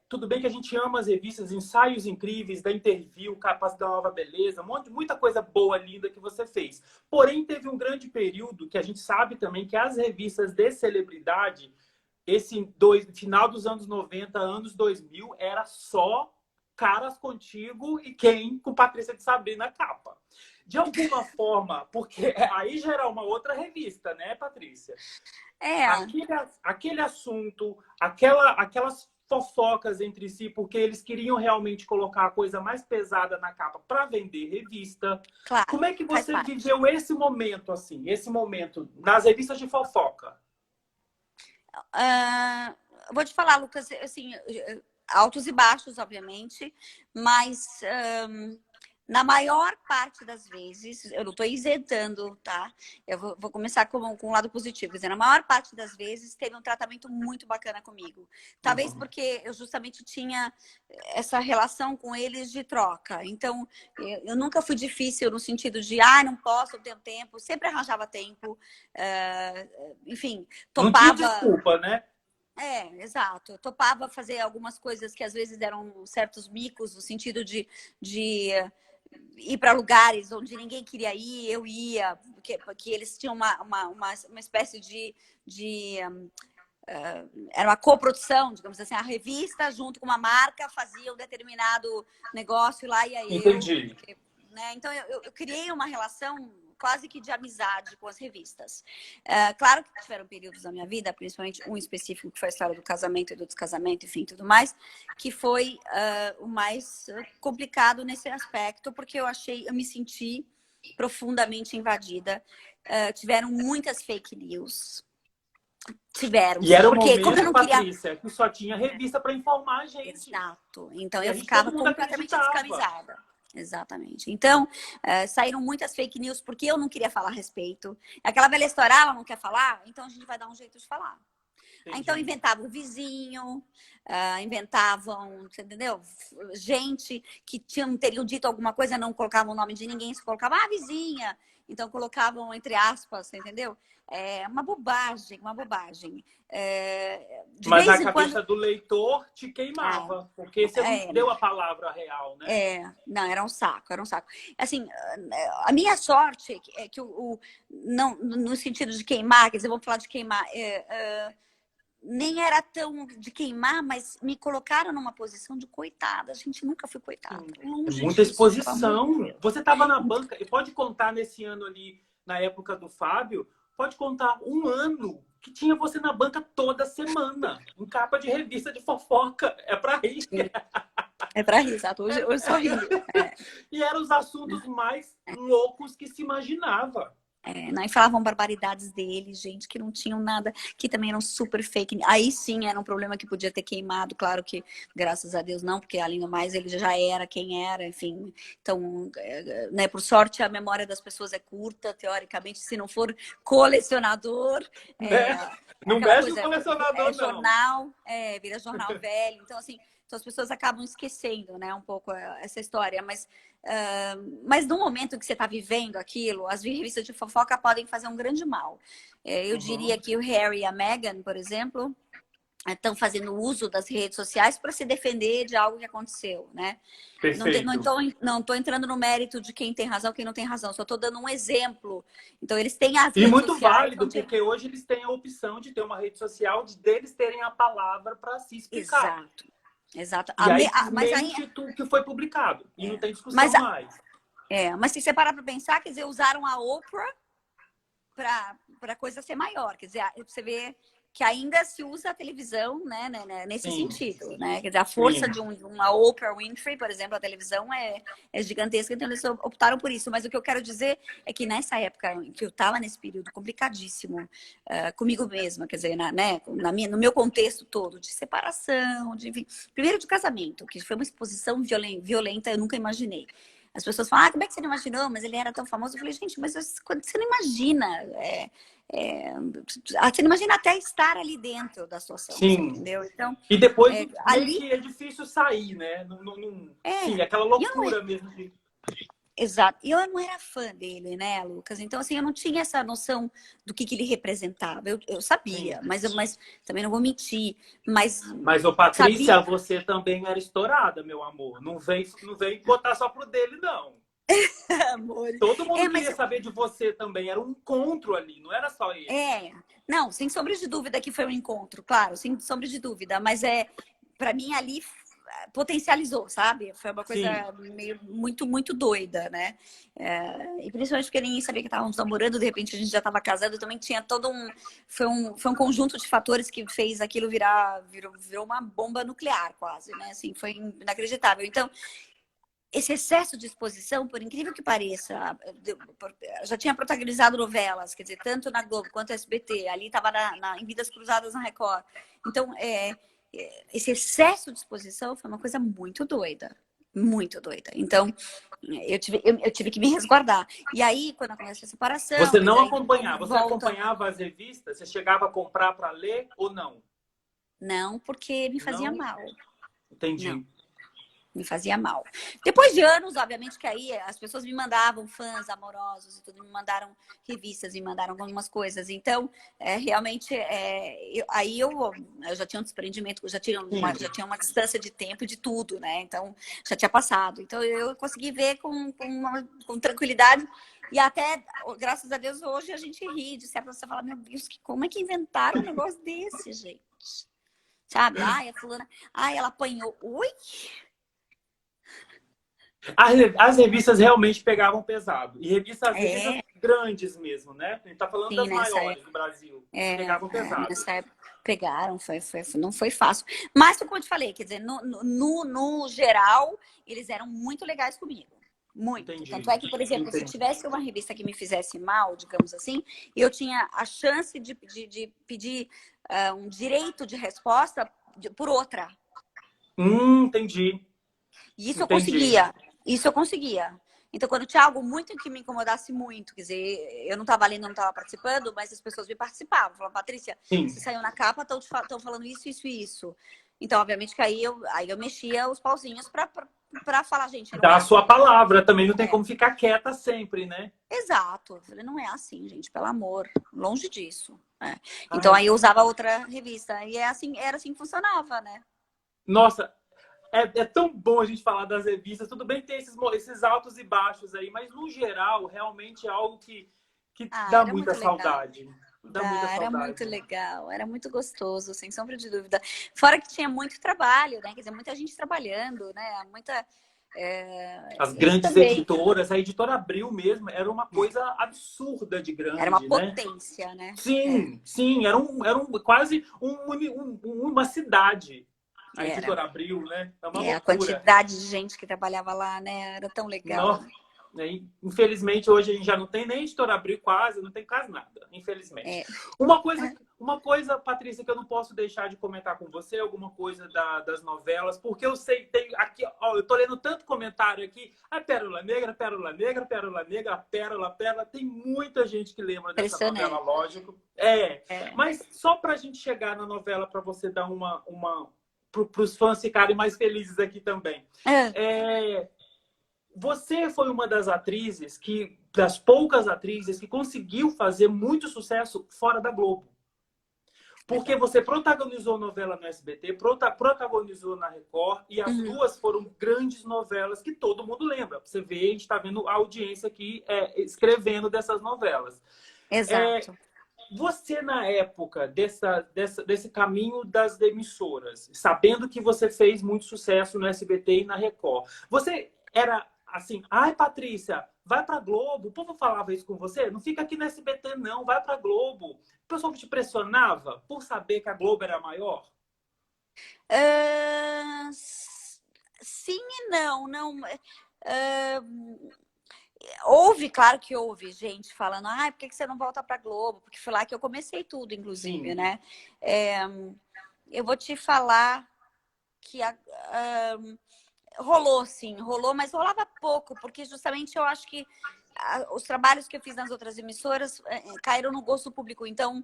Tudo bem que a gente ama as revistas, ensaios incríveis, da Interview, Capas da Nova Beleza, muita coisa boa, linda que você fez. Porém, teve um grande período que a gente sabe também que as revistas de celebridade, final dos anos 90, anos 2000, era só Caras Contigo e quem com Patrícia de Sabri na capa. De alguma forma, porque aí já era uma outra revista, né, Patrícia? É. Aquele assunto, aquelas fofocas entre si, porque eles queriam realmente colocar a coisa mais pesada na capa para vender revista. Claro, Como é que faz você parte. viveu esse momento, assim, esse momento nas revistas de fofoca? Ah, vou te falar, Lucas, assim, altos e baixos, obviamente, mas na maior parte das vezes, eu não estou isentando, tá? Eu vou começar com um lado positivo. Quer dizer, na maior parte das vezes, teve um tratamento muito bacana comigo. Talvez Uhum. porque eu justamente tinha essa relação com eles de troca. Então, eu nunca fui difícil no sentido de, não posso, não tenho tempo. Sempre arranjava tempo. Enfim, Não tinha topava... desculpa, né? Exato. Eu topava fazer algumas coisas que às vezes eram certos micos, no sentido de ir para lugares onde ninguém queria ir, eu ia, porque eles tinham uma espécie era uma coprodução, digamos assim, a revista junto com uma marca fazia um determinado negócio e lá ia eu, Entendi. né? Então eu criei uma relação quase que de amizade com as revistas. Claro que tiveram períodos da minha vida, principalmente um específico que foi a história do casamento e do descasamento, enfim, tudo mais, que foi o mais complicado nesse aspecto, porque eu me senti profundamente invadida. Tiveram muitas fake news. Tiveram, E era o porque como eu momento, não queria... Patrícia, que só tinha revista para informar a gente. Exato. Então E a eu gente, todo ficava mundo completamente acreditava. descamisada. Exatamente. Então, saíram muitas fake news porque eu não queria falar a respeito. Aquela velha história, ela não quer falar, então a gente vai dar um jeito de falar. Então Entendi. inventavam o vizinho, inventavam, você entendeu? Gente que teriam dito alguma coisa, não colocavam o nome de ninguém, só colocavam a vizinha. Então colocavam entre aspas, você entendeu? Uma bobagem, uma bobagem. De Mas na vez em quando. cabeça do leitor te queimava, porque você não É, deu a palavra real, né? não, era um saco, era um saco. Assim, a minha sorte é que não, no sentido de queimar, quer dizer, vamos falar de queimar, nem era tão de queimar, mas me colocaram numa posição de coitada. A gente nunca foi coitada, Sim. É longe muita disso, pelo amor exposição. de Deus. Você estava na banca, e pode contar nesse ano ali, na época do Fábio, pode contar um ano que tinha você na banca toda semana, em capa de revista de fofoca. É para rir. É pra rir, exato. Hoje eu só rio. E eram os assuntos mais loucos que se imaginava. Não, e falavam barbaridades dele, gente, que não tinham nada, que também eram super fake. Aí sim era um problema que podia ter queimado, claro que, graças a Deus, não, porque além do mais ele já era quem era, enfim. Então, né, por sorte, a memória das pessoas é curta, teoricamente, se não for colecionador, Né? Não aquela mexe no coisa, colecionador, não. jornal, vira jornal velho. Então, assim, então as pessoas acabam esquecendo, né, um pouco essa história, mas no momento que você está vivendo aquilo, as revistas de fofoca podem fazer um grande mal. Eu diria que o Harry e a Meghan, por exemplo, estão fazendo uso das redes sociais para se defender de algo que aconteceu, né? Perfeito. Não tô entrando no mérito de quem tem razão, quem não tem razão, só estou dando um exemplo. Então, eles têm as E redes muito sociais. válido, porque hoje eles têm a opção de ter uma rede social, de deles terem a palavra para se explicar. Exato. E aí, Mas mente tudo que foi publicado. E não tem discussão mas, mais. Mas se você parar para pensar, quer dizer, usaram a Oprah para a coisa ser maior. Quer dizer, você vê que ainda se usa a televisão, né, nesse sentido, né? Quer dizer, a força de uma Oprah Winfrey, por exemplo, a televisão é gigantesca, então eles optaram por isso. Mas o que eu quero dizer é que nessa época em que eu estava nesse período complicadíssimo comigo mesma, quer dizer, no meu contexto todo de separação, enfim, primeiro de casamento, que foi uma exposição violenta, eu nunca imaginei. As pessoas falam, como é que você não imaginou? Mas ele era tão famoso. Eu falei, gente, mas você não imagina. Você não imagina até estar ali dentro da situação. Sim. Entendeu? Então, e depois ali que é difícil sair, né? Sim, aquela loucura mesmo. Exato. E eu não era fã dele, né, Lucas? Então, assim, eu não tinha essa noção do que ele representava. Eu sabia, mas também não vou mentir. Mas, ô, Patrícia, você também era estourada, meu amor. Não vem botar só pro dele, não. Amor. Todo mundo queria saber de você também. Era um encontro ali, não era só ele. Não, sem sombra de dúvida que foi um encontro, claro, sem sombra de dúvida. Mas para mim ali potencializou, sabe? Foi uma coisa meio muito doida, né? E principalmente porque ninguém sabia que estávamos namorando, de repente a gente já estava casando, também tinha todo foi um conjunto de fatores que fez aquilo virou uma bomba nuclear quase, né? Assim, foi inacreditável. Então, esse excesso de exposição, por incrível que pareça, já tinha protagonizado novelas, quer dizer, tanto na Globo quanto no SBT, ali estava em Vidas Cruzadas na Record. Então, esse excesso de exposição foi uma coisa muito doida. Muito doida. Então, eu tive que me resguardar. E aí, quando acontece a separação... Você não acompanhava? Você acompanhava as revistas? Você chegava a comprar para ler ou não? Não, porque me fazia mal. Entendi. Não. Me fazia mal. Depois de anos, obviamente, que aí as pessoas me mandavam fãs amorosos e tudo, me mandaram revistas, me mandaram algumas coisas. Então, realmente, aí eu já tinha um desprendimento, já tinha uma distância de tempo de tudo, né? Então, já tinha passado. Então, eu consegui ver com tranquilidade. E até, graças a Deus, hoje a gente ri de certa você fala, meu Deus, como é que inventaram um negócio desse, gente? Sabe? Ai, a fulana... Ai, ela apanhou. Oi? As revistas realmente pegavam pesado. E revistas grandes mesmo, né? A gente tá falando das maiores do Brasil. Pegavam pesado. Nessa época pegaram, não foi fácil. Mas, como eu te falei, quer dizer, no geral, eles eram muito legais comigo. Muito. Entendi. Tanto é que, por exemplo, se tivesse uma revista que me fizesse mal, digamos assim, eu tinha a chance de pedir um direito de resposta por outra. Entendi. E isso eu conseguia. Isso eu conseguia. Então, quando tinha algo muito que me incomodasse muito, quer dizer, eu não estava lendo, não estava participando, mas as pessoas me participavam. Falavam, Patrícia, você saiu na capa, estão falando isso, isso e isso. Então, obviamente que aí eu mexia os pauzinhos para falar, gente... Dá a sua palavra, também não tem como ficar quieta sempre, né? Exato. Eu falei, não é assim, gente, pelo amor. Longe disso. Então, aí eu usava outra revista. E era assim que funcionava, né? Nossa... É tão bom a gente falar das revistas. Tudo bem que tem esses altos e baixos aí, mas no geral, realmente é algo que dá muita saudade. Era muito legal, era muito gostoso, sem sombra de dúvida. Fora que tinha muito trabalho, né? Quer dizer, muita gente trabalhando, né? As grandes editoras, a editora Abril mesmo, era uma coisa absurda de grande. Era uma potência, né? Sim, era quase uma cidade. A editora Abril, né? A quantidade de gente que trabalhava lá, né? Era tão legal. né? Infelizmente, hoje a gente já não tem nem editora Abril quase, não tem quase nada, infelizmente. É. Uma coisa, Patrícia, que eu não posso deixar de comentar com você, alguma coisa das novelas, porque eu sei, tem aqui, ó, eu tô lendo tanto comentário aqui, a Pérola Negra, Pérola Negra, Pérola Negra, Pérola, Pérola, tem muita gente que lembra dessa novela, lógico. Mas só pra gente chegar na novela, pra você dar para os fãs ficarem mais felizes aqui também. Você foi uma das atrizes das poucas atrizes que conseguiu fazer muito sucesso fora da Globo. Porque você protagonizou novela no SBT, protagonizou na Record, e as duas foram grandes novelas que todo mundo lembra. Você vê, a gente está vendo a audiência aqui escrevendo dessas novelas. Exato. Você, na época desse caminho das emissoras, sabendo que você fez muito sucesso no SBT e na Record, você era assim, ai, Patrícia, vai pra Globo. O povo falava isso com você? Não fica aqui no SBT, não, vai pra Globo. O pessoal te pressionava por saber que a Globo era maior? Sim e não. Houve, claro que houve gente falando, por que você não volta pra Globo? Porque foi lá que eu comecei tudo, inclusive, né? Eu vou te falar que rolou, sim, rolou, mas rolava pouco, porque justamente eu acho que os trabalhos que eu fiz nas outras emissoras caíram no gosto público, então...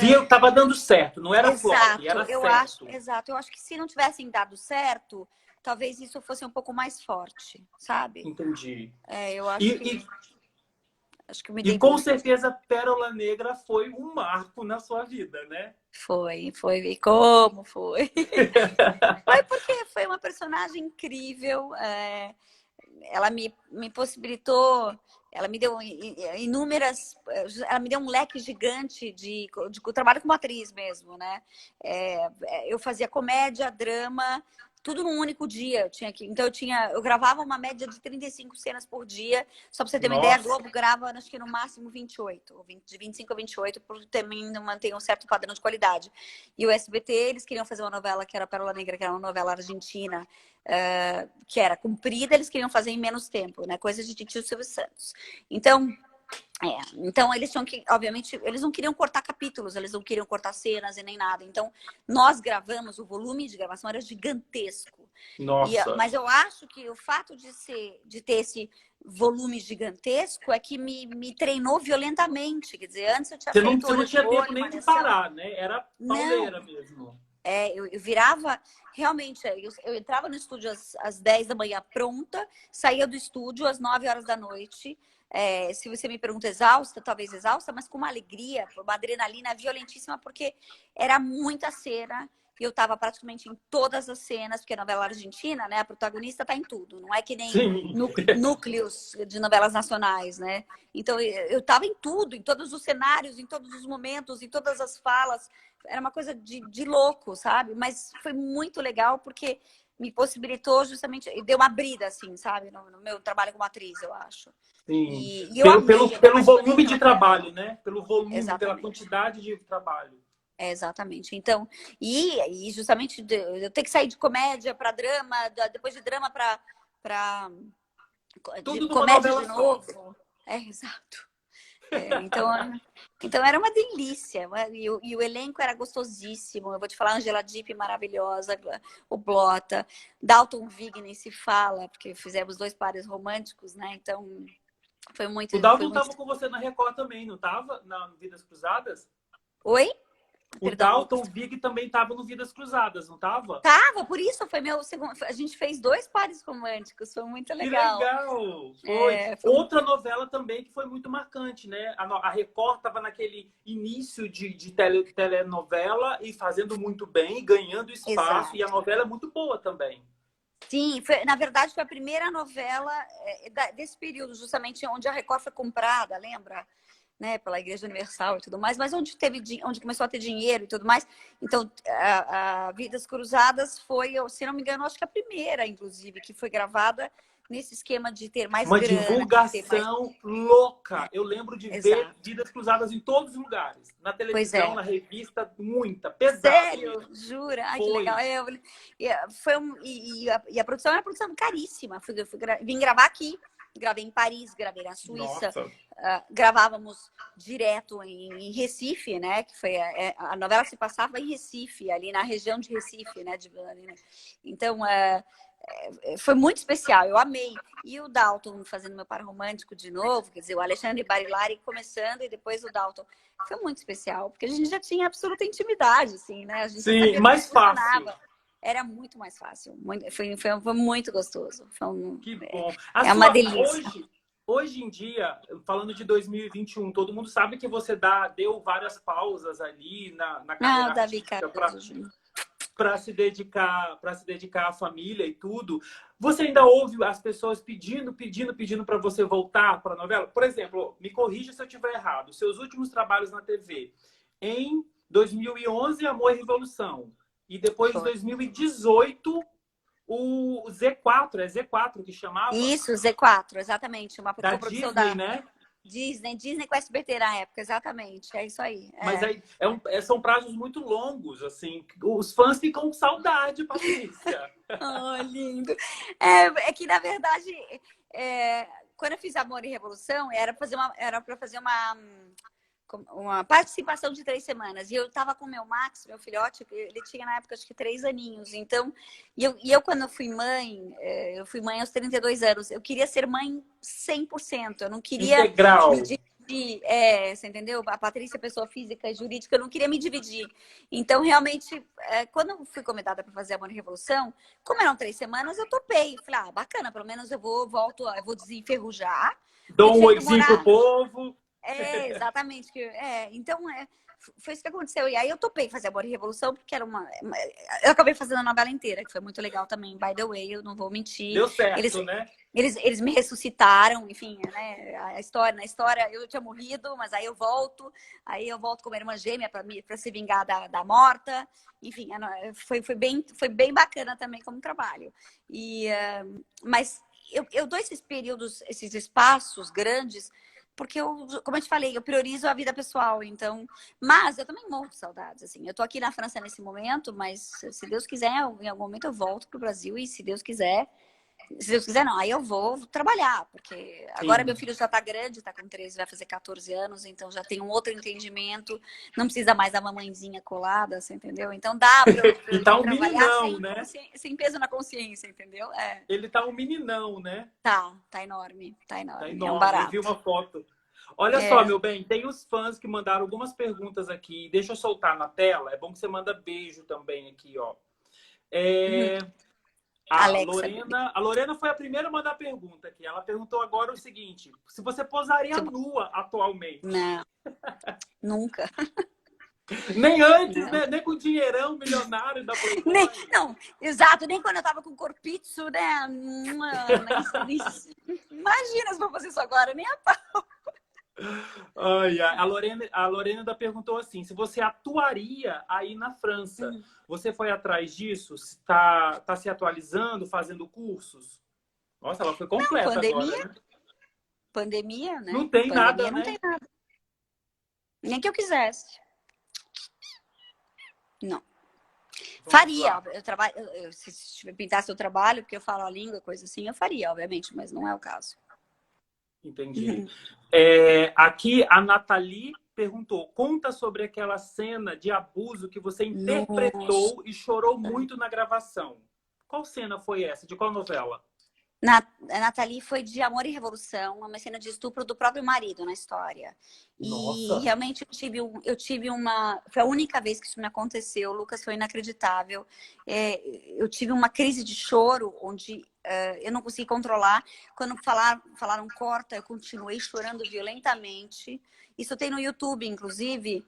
Viu, tava dando certo, não era flop, era certo. Exato, eu acho que se não tivessem dado certo, talvez isso fosse um pouco mais forte, sabe? Entendi. Eu acho que... Acho que eu me dei E com certeza Pérola Negra foi um marco na sua vida, né? Foi. E como foi? Foi porque foi uma personagem incrível. Ela me possibilitou, ela me deu inúmeras, ela me deu um leque gigante de trabalho como atriz mesmo, né? Eu fazia comédia, drama, tudo num único dia. Eu gravava uma média de 35 cenas por dia. Só pra você ter uma ideia, a Globo grava, acho que no máximo 28, de 25 a 28, por também manter um certo padrão de qualidade. E o SBT, eles queriam fazer uma novela que era Pérola Negra, que era uma novela argentina, que era comprida, eles queriam fazer em menos tempo, né? Coisa de Titio Silvio Santos. Então eles tinham que, obviamente, eles não queriam cortar capítulos, eles não queriam cortar cenas e nem nada. Então, nós gravamos, o volume de gravação era gigantesco. Nossa. Mas eu acho que o fato de ter esse volume gigantesco é que me treinou violentamente. Quer dizer, antes eu tinha feito... Você não tinha tempo nem de parar, né? Era pauleira mesmo. Eu virava, realmente, eu entrava no estúdio às 10 da manhã pronta, saía do estúdio às 9 horas da noite. Se você me pergunta exausta, talvez exausta, mas com uma alegria, uma adrenalina violentíssima, porque era muita cena. E eu estava praticamente em todas as cenas, porque a novela argentina, né, a protagonista está em tudo. Não é que nem núcleos de novelas nacionais, né? Então, eu estava em tudo, em todos os cenários, em todos os momentos, em todas as falas. Era uma coisa de louco, sabe? Mas foi muito legal, porque me possibilitou justamente... Deu uma brida, assim, sabe? No meu trabalho como atriz, eu acho. Sim. E eu amei, pelo volume de trabalho, né? Pelo volume, pela quantidade de trabalho. Exatamente. Então, e justamente eu ter que sair de comédia para drama, depois de drama para Tudo numa comédia novela de novo. Exato. Então era uma delícia. E o elenco era gostosíssimo. Eu vou te falar, Angela Dipp maravilhosa, o Blota, Dalton Vig nem se fala, porque fizemos 2 pares românticos, né? Então foi muito... O Dalton estava com você na Record também, não estava? Na Vidas Cruzadas? Oi? O Dalton Vig também estava no Vidas Cruzadas, não estava? Tava, por isso foi meu segundo. A gente fez 2 pares românticos, foi muito legal. Que legal! Foi outra novela também que foi muito marcante, né? A Record estava naquele início de telenovela e fazendo muito bem, ganhando espaço. Exato. E a novela é muito boa também. Sim, na verdade foi a primeira novela desse período, justamente onde a Record foi comprada, lembra? Né, pela Igreja Universal e tudo mais, mas onde começou a ter dinheiro e tudo mais. Então, a Vidas Cruzadas foi, se não me engano, acho que a primeira, inclusive, que foi gravada nesse esquema de ter mais uma grana. Uma divulgação louca. Eu lembro de ver Vidas Cruzadas em todos os lugares. Na televisão, na revista, muita, pesada. Sério? Jura? Ai, que legal. E a produção era uma produção caríssima. Vim gravar aqui. gravei em Paris, gravei na Suíça, Nossa. gravávamos direto em Recife, né? Que foi a novela se passava em Recife, ali na região de Recife, né? Então, foi muito especial, eu amei. E o Dalton fazendo meu par romântico de novo, quer dizer, o Alexandre Barilari começando e depois o Dalton. Foi muito especial, porque a gente já tinha absoluta intimidade, assim, né? A gente já Sim, sabia como mais fácil. funcionava. Era muito mais fácil. Foi muito gostoso. Que bom. É uma delícia. Hoje em dia, falando de 2021, todo mundo sabe que você deu várias pausas ali na Ah, carreira o Davi artística Cardoso Júnior. para se dedicar à família e tudo. Você ainda ouve as pessoas pedindo para você voltar para a novela? Por exemplo, me corrija se eu estiver errado. Seus últimos trabalhos na TV em 2011, Amor e Revolução, e depois em Foi. 2018 o Z4, é Z4 que chamava? Isso, Z4, exatamente. Uma Da coprodução Disney, da né? Disney com SBT na época, exatamente. É isso aí. Mas aí são prazos muito longos, assim. Os fãs ficam com saudade, Patrícia. Oh, lindo. É que, na verdade, quando eu fiz Amor e Revolução, era para fazer uma participação de 3 semanas. E eu estava com o meu Max, meu filhote, ele tinha na época acho que 3 aninhos. Então, eu quando eu fui mãe aos 32 anos. Eu queria ser mãe 100%. Eu não queria Integral. me dividir. Você entendeu? A Patrícia, pessoa física e jurídica, eu não queria me dividir. Então, realmente, quando eu fui convidada para fazer Amor e Revolução, como eram 3 semanas, eu topei. Falei, bacana, pelo menos eu vou desenferrujar. Dou um Tinha que oizinho pro demorar. povo. Exatamente. Então, foi isso que aconteceu. E aí eu topei fazer Amor e Revolução, porque era eu acabei fazendo a novela inteira, que foi muito legal também. By the way, eu não vou mentir. Deu Eles, certo, né? eles me ressuscitaram, enfim, né? Na história eu tinha morrido, mas aí eu volto com uma irmã gêmea para se vingar da morta. Enfim, foi bem bacana também como trabalho. Mas eu dou esses períodos, esses espaços grandes, porque como eu te falei, eu priorizo a vida pessoal, então. Mas eu também morro de saudades, assim. Eu tô aqui na França nesse momento, mas se Deus quiser, em algum momento eu volto pro Brasil e se Deus quiser não, aí eu vou trabalhar, porque agora meu Sim. filho já tá grande, tá com 13, vai fazer 14 anos, então já tem um outro entendimento, não precisa mais da mamãezinha colada, você entendeu? Então dá pra E eu tá um trabalhar meninão, né? sem peso na consciência, entendeu? Ele tá um meninão, né? Tá enorme, Tá é um enorme. Eu vi barato. uma foto. Olha só, É. meu bem, tem os fãs que mandaram algumas perguntas aqui. Deixa eu soltar na tela. É bom que você manda beijo também aqui, ó. Uhum. É, Alexa, A Lorena foi a primeira a mandar pergunta aqui. Ela perguntou agora o seguinte: se você posaria nua atualmente? não, nunca. Nem antes, Não. né? Nem com o dinheirão milionário da Playboy. Não, exato, nem quando eu tava com corpício, né? Imagina se vou fazer isso agora, nem a pau. Ai, a Lorena ainda perguntou assim: se você atuaria aí na França, você foi atrás disso? Tá se atualizando, fazendo cursos? Nossa, ela foi Não, completa agora, né? pandemia, né? Não tem nada, Pandemia não né? tem nada. Nem que eu quisesse. Não. Vamos Faria, lá. eu trabalho, se pintasse o trabalho, porque eu falo a língua, coisa assim, eu faria, obviamente, mas não é o caso. Entendi. Aqui a Nathalie perguntou: conta sobre aquela cena de abuso que você Nossa. interpretou e chorou muito na gravação. Qual cena foi essa? De qual novela? A Nathalie foi de Amor e Revolução, uma cena de estupro do próprio marido na história. E Nossa. realmente eu tive uma. Foi a única vez que isso me aconteceu, Lucas, foi inacreditável. Eu tive uma crise de choro, onde eu não consegui controlar. Quando falaram corta, eu continuei chorando violentamente. Isso tem no YouTube, inclusive,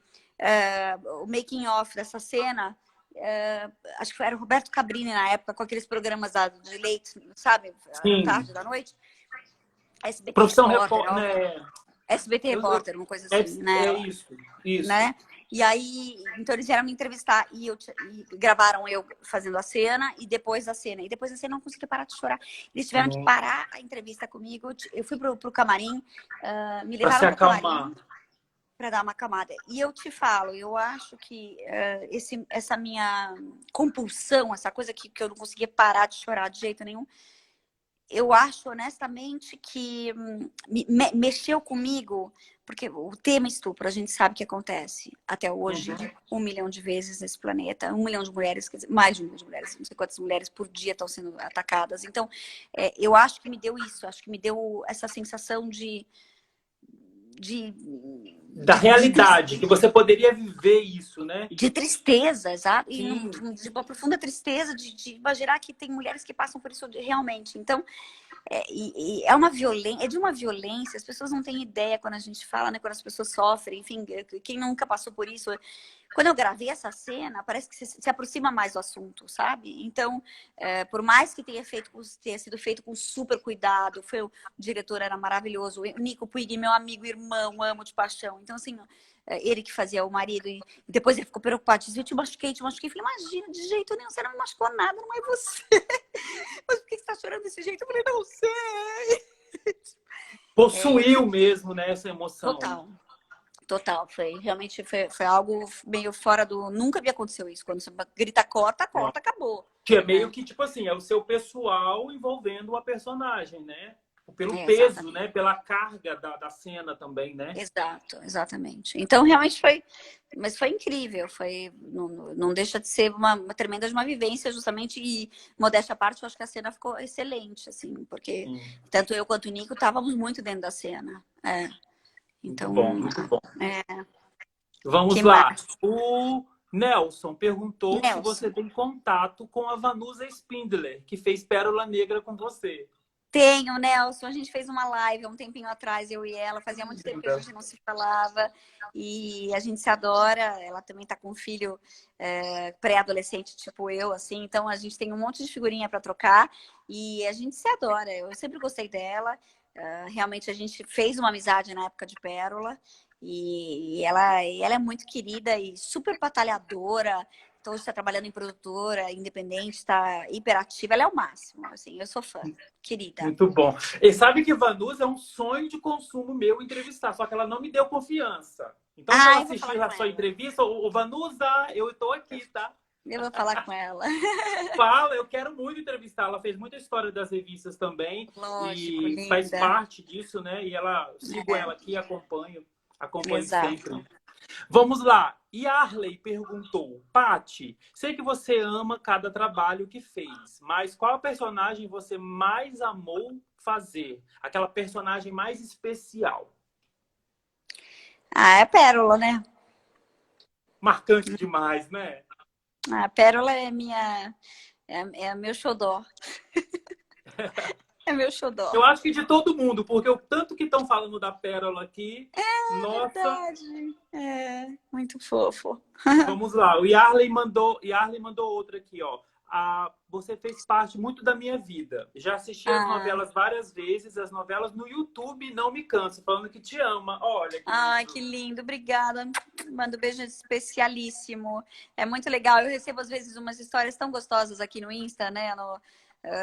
o making of dessa cena. Acho que era o Roberto Cabrini na época, com aqueles programas de leite, sabe? À Sim. tarde, da noite. SBT Profissão Repórter, repórter, né? SBT Repórter, uma coisa assim, É né? isso, isso. Né? E aí, então eles vieram me entrevistar e gravaram eu fazendo a cena e depois da cena. E depois da cena eu não consegui parar de chorar. Eles tiveram que parar a entrevista comigo. Eu fui pro camarim, me Pra se levaram pro acalmar. camarim para dar uma camada. E eu te falo, eu acho que essa minha compulsão, essa coisa que eu não conseguia parar de chorar de jeito nenhum, eu acho, honestamente, que mexeu comigo, porque o tema estupro, a gente sabe que acontece até hoje, Uhum. 1 milhão de vezes nesse planeta, 1 milhão de mulheres, quer dizer, mais de 1 milhão de mulheres, não sei quantas mulheres por dia estão sendo atacadas. Então, eu acho que me deu isso, acho que me deu essa sensação de, Da realidade, que você poderia viver isso, né? de tristeza, exato, e Sim. de uma profunda tristeza de imaginar que tem mulheres que passam por isso realmente. Então, e é uma violência, é de uma violência, as pessoas não têm ideia quando a gente fala, né? Quando as pessoas sofrem, enfim, quem nunca passou por isso. Quando eu gravei essa cena, parece que se aproxima mais do assunto, sabe? Então, por mais que tenha sido feito com super cuidado, o diretor era maravilhoso, o Nico Puig, meu amigo, irmão, amo de paixão. Então, assim, ele que fazia o marido, e depois ele ficou preocupado, disse, eu te machuquei, te machuquei. Eu falei, imagina, de jeito nenhum, você não me machucou nada, não é você. Mas por que você tá chorando desse jeito? Eu falei, não sei. Possuiu mesmo, né, essa emoção. Total. Total, realmente foi algo meio fora do. Nunca me aconteceu isso. Quando você grita corta, corta, acabou. Que é meio Né? que, tipo assim, é o seu pessoal envolvendo a personagem, né? Pelo peso, Exatamente. né? Pela carga da cena também, né? Exato, exatamente. Então, realmente foi. Mas foi incrível. Não deixa de ser uma tremenda de uma vivência, justamente. E, modéstia à parte, eu acho que a cena ficou excelente, assim, porque Sim. tanto eu quanto o Nico estávamos muito dentro da cena. Muito Então, bom, muito bom. é, Vamos que lá. mais? O Nelson perguntou se você Nelson. tem contato com a Vanusa Spindler, que fez Pérola Negra com você. Tenho, Nelson. A gente fez uma live há um tempinho atrás, eu e ela. Fazia muito tempo que a Linda. gente não se falava. E a gente se adora. Ela também está com um filho pré-adolescente, tipo eu, assim. Então a gente tem um monte de figurinha para trocar. E a gente se adora. Eu sempre gostei dela. Realmente a gente fez uma amizade na época de Pérola. E ela é muito querida e super batalhadora. Então, hoje está trabalhando em produtora, independente, está hiperativa. Ela é o máximo, assim, eu sou fã. Querida. Muito bom. E sabe que Vanusa é um sonho de consumo meu entrevistar, só que ela não me deu confiança. Então, se eu Eu vou falar assistir a com sua ela. entrevista, ô Vanusa, eu estou aqui, tá? Eu vou falar com ela. Fala, eu quero muito entrevistar. Ela fez muita história das revistas também Lógico, e faz linda. parte disso, né? E ela sigo ela aqui, acompanho Exato. sempre. Vamos lá. Yarley perguntou: Pati, sei que você ama cada trabalho que fez, mas qual personagem você mais amou fazer? Aquela personagem mais especial? É Pérola, né? Marcante demais, né? A Pérola é meu xodó. É meu xodó. Eu acho que de todo mundo, porque o tanto que estão falando da Pérola aqui, nossa. Verdade. Muito fofo. Vamos lá. O Yarley mandou outra aqui, ó. Você fez parte muito da minha vida. Já assisti as Ah, novelas várias vezes, as novelas no YouTube não me canso, falando que te ama. Olha que ai, lindo. que lindo. Obrigada. Mando um beijo especialíssimo. É muito legal. Eu recebo, às vezes, umas histórias tão gostosas aqui no Insta, né?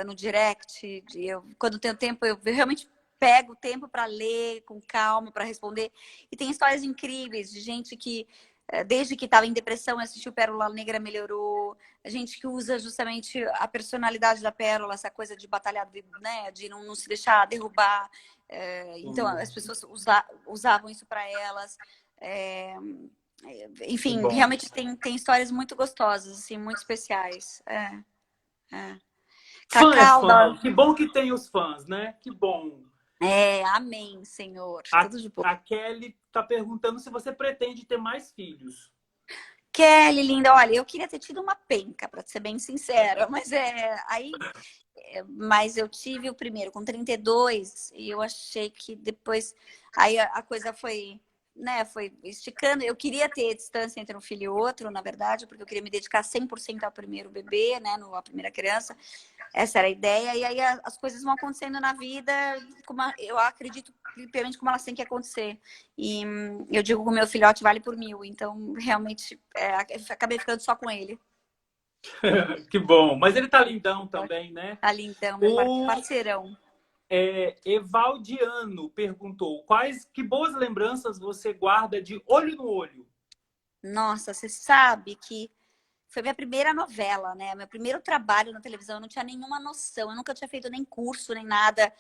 No direct. Quando tenho tempo, eu realmente pego o tempo para ler com calma, para responder. E tem histórias incríveis de gente que, desde que estava em depressão, assistiu Pérola Negra, melhorou. A gente que usa justamente a personalidade da Pérola, essa coisa de batalhar, né? De não se deixar derrubar. Então, as pessoas usavam isso para elas. É, Que enfim, bom. realmente tem histórias muito gostosas, assim, muito especiais. É. Fã é Cacau, fã. Que bom que tem os fãs, né? Que bom. amém, Senhor. A, Tudo de bom. a Kelly tá perguntando se você pretende ter mais filhos. Kelly, linda, olha, eu queria ter tido uma penca, para ser bem sincera, mas eu tive o primeiro com 32 e eu achei que depois aí a coisa foi, né, foi esticando. Eu queria ter distância entre um filho e outro, na verdade, porque eu queria me dedicar 100% ao primeiro bebê, né, à primeira criança. Essa era a ideia, e aí as coisas vão acontecendo na vida, eu acredito piamente como elas têm que acontecer. E eu digo que o meu filhote vale por 1000, então realmente acabei ficando só com ele. Que bom. Mas ele tá lindão também, né? Tá lindão, meu O parceirão. Evaldiano perguntou: que boas lembranças você guarda de Olho no Olho? Nossa, você sabe que foi minha primeira novela, né? Meu primeiro trabalho na televisão, eu não tinha nenhuma noção. Eu nunca tinha feito nem curso, nem nada.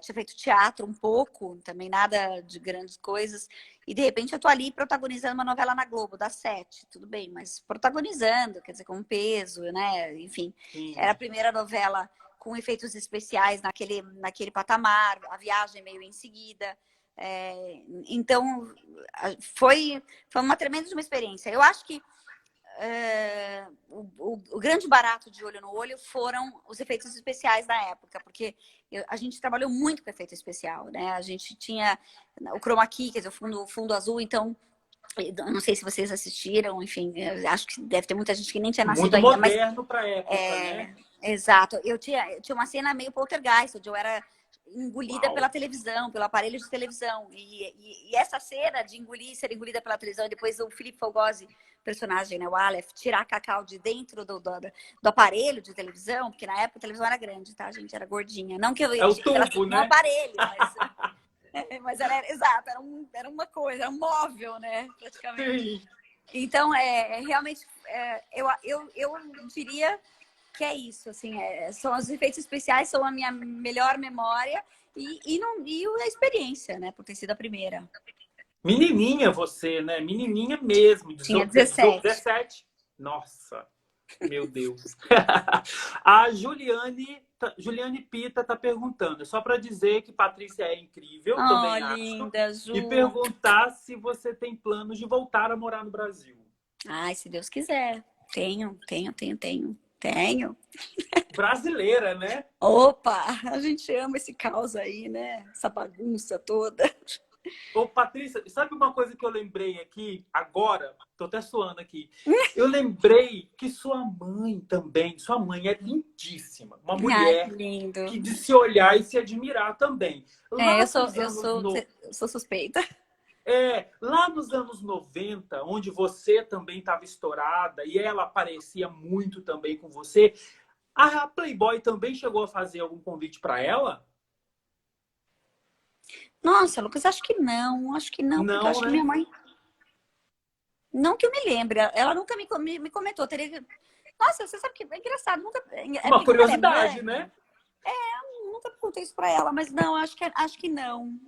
Tinha feito teatro um pouco, também nada de grandes coisas. E, de repente, eu tô ali protagonizando uma novela na Globo, das 7. Tudo bem, mas protagonizando, quer dizer, com peso, né? Enfim, Sim. era a primeira novela com efeitos especiais naquele patamar. A Viagem veio em seguida. Então, foi uma tremenda uma experiência. Eu acho que o grande barato de Olho no Olho foram os efeitos especiais da época, porque a gente trabalhou muito com efeito especial, né? A gente tinha o chroma key, quer dizer, o fundo azul, então eu não sei se vocês assistiram, enfim, acho que deve ter muita gente que nem tinha nascido muito ainda. Moderno para a época, né? Exato. Eu tinha uma cena meio poltergeist, onde eu era engolida Uau. pela televisão, pelo aparelho de televisão. E essa cena de ser engolida pela televisão, e depois o Felipe Fogosi, personagem, né, o Aleph, tirar a Cacau de dentro do aparelho de televisão, porque na época a televisão era grande, tá, gente? Era gordinha. Não que eu É o tubo, né? Um aparelho, mas exato, era uma coisa, era um móvel, né? Praticamente. Sim. Então, realmente, eu diria que é isso, assim, são os efeitos especiais, são a minha melhor memória e a experiência, né, por ter sido a primeira. Menininha você, né? Menininha mesmo. Tinha 17. 17. Nossa, meu Deus. A Juliane Pita tá perguntando, só para dizer que Patrícia é incrível, também acho. Linda, Ju. E perguntar se você tem planos de voltar a morar no Brasil. Ai, se Deus quiser. Tenho. Brasileira, né? Opa, a gente ama esse caos aí, né? Essa bagunça toda. Ô, Patrícia, sabe uma coisa que eu lembrei aqui agora? Tô até suando aqui. Eu lembrei que sua mãe é lindíssima. Uma mulher que de se olhar e se admirar também. Eu sou suspeita. Lá nos anos 90, onde você também estava estourada e ela aparecia muito também com você, a Playboy também chegou a fazer algum convite para ela? Nossa, Lucas, acho que não, porque eu acho que minha mãe... Não que eu me lembre, ela nunca me comentou. Nossa, você sabe que é engraçado, nunca... Uma curiosidade, né? Nunca perguntei isso para ela, mas não, acho que não.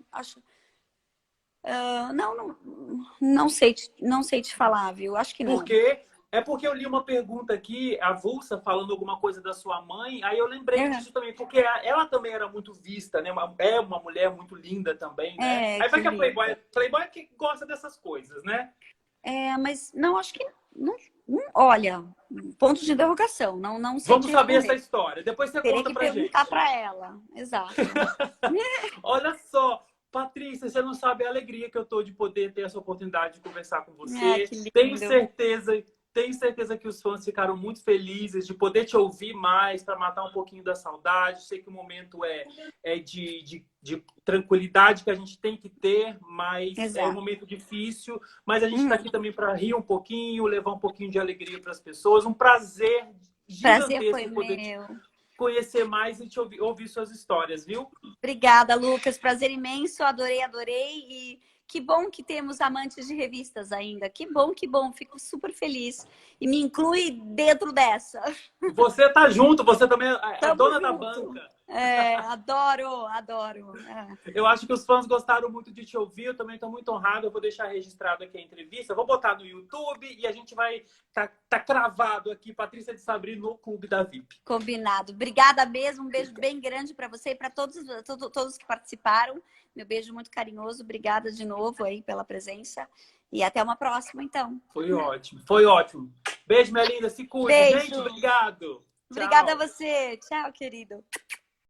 Não sei te falar, viu? Acho que não. Porque eu li uma pergunta aqui, a Vulsa, falando alguma coisa da sua mãe, aí eu lembrei disso também, porque ela também era muito vista, né? É uma mulher muito linda também, né? Aí vai que a Playboy é que gosta dessas coisas, né? Mas não, acho que... Não, olha, ponto de interrogação, não sei. Vamos saber essa história, depois você conta pra gente. Teria que perguntar pra ela, exato. Olha só, Patrícia, você não sabe a alegria que eu tô de poder ter essa oportunidade de conversar com você. Tenho certeza que os fãs ficaram muito felizes de poder te ouvir mais para matar um pouquinho da saudade. Sei que o momento é de tranquilidade que a gente tem que ter, mas é um momento difícil. Mas a gente está aqui também para rir um pouquinho, levar um pouquinho de alegria para as pessoas. Um prazer gigantesco poder te conhecer mais e te ouvir suas histórias, viu? Obrigada, Lucas. Prazer imenso. Adorei. E que bom que temos amantes de revistas ainda. Que bom. Fico super feliz. E me inclui dentro dessa. Você tá junto, você também é dona da banca. Adoro. Eu acho que os fãs gostaram muito de te ouvir. Eu também estou muito honrado. Eu vou deixar registrado aqui a entrevista. Vou botar no YouTube e a gente vai... Tá cravado aqui, Patrícia de Sabri, no Clube da VIP. Combinado. Obrigada mesmo. Um beijo bem grande para você e para todos que participaram. Meu beijo muito carinhoso. Obrigada de novo aí pela presença. E até uma próxima, então. Foi ótimo. Beijo, minha linda. Se cuide. Beijo. Gente, obrigado. Obrigada a você. Tchau, querido.